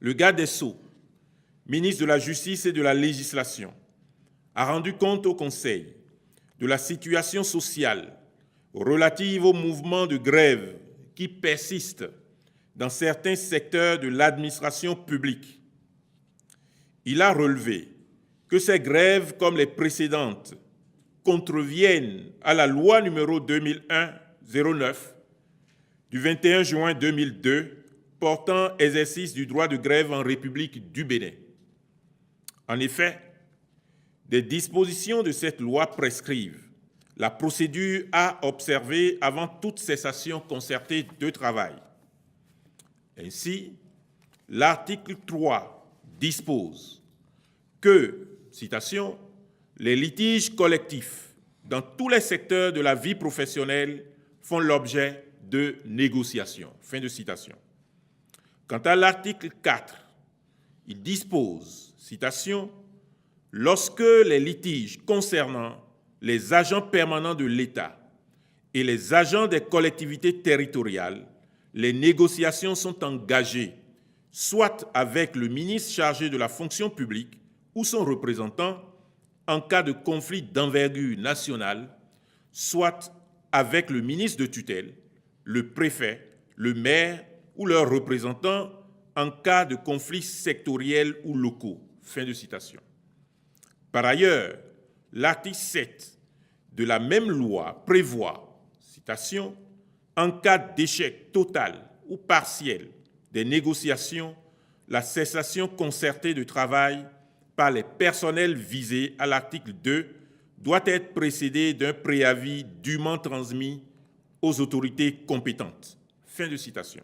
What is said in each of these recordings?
le garde des Sceaux, ministre de la Justice et de la Législation, a rendu compte au Conseil de la situation sociale relative au mouvement de grève qui persiste dans certains secteurs de l'administration publique. Il a relevé que ces grèves, comme les précédentes, contreviennent à la loi numéro 2001-09 du 21 juin 2002 portant exercice du droit de grève en République du Bénin. En effet, des dispositions de cette loi prescrivent la procédure à observer avant toute cessation concertée de travail. Ainsi, l'article 3 dispose que, citation, les litiges collectifs dans tous les secteurs de la vie professionnelle font l'objet de négociations. Fin de citation. Quant à l'article 4, il dispose, citation, lorsque les litiges concernant les agents permanents de l'État et les agents des collectivités territoriales, les négociations sont engagées soit avec le ministre chargé de la fonction publique ou son représentant en cas de conflit d'envergure nationale, soit avec le ministre de tutelle, le préfet, le maire ou leurs représentants en cas de conflits sectoriels ou locaux. Fin de citation. Par ailleurs, l'article 7 de la même loi prévoit, citation, en cas d'échec total ou partiel des négociations, la cessation concertée de travail par les personnels visés à l'article 2 doit être précédée d'un préavis dûment transmis aux autorités compétentes. Fin de citation.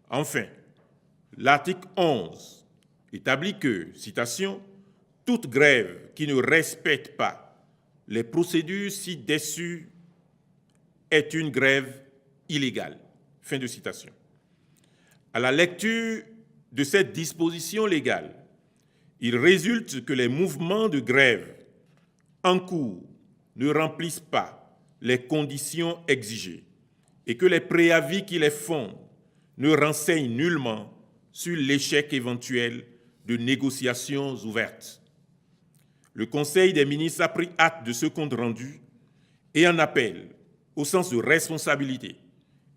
Enfin, l'article 11 établit que, citation, toute grève qui ne respecte pas les procédures ci-dessus est une grève illégale. Fin de citation. À la lecture de cette disposition légale, il résulte que les mouvements de grève en cours ne remplissent pas les conditions exigées et que les préavis qui les fondent ne renseignent nullement sur l'échec éventuel de négociations ouvertes. Le Conseil des ministres a pris acte de ce compte rendu et en appelle au sens de responsabilité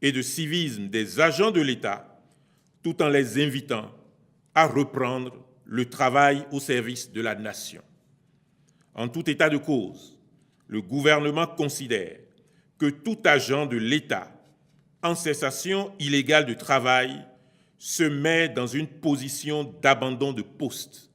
et de civisme des agents de l'État, tout en les invitant à reprendre le travail au service de la nation. En tout état de cause, le gouvernement considère que tout agent de l'État en cessation illégale de travail se met dans une position d'abandon de poste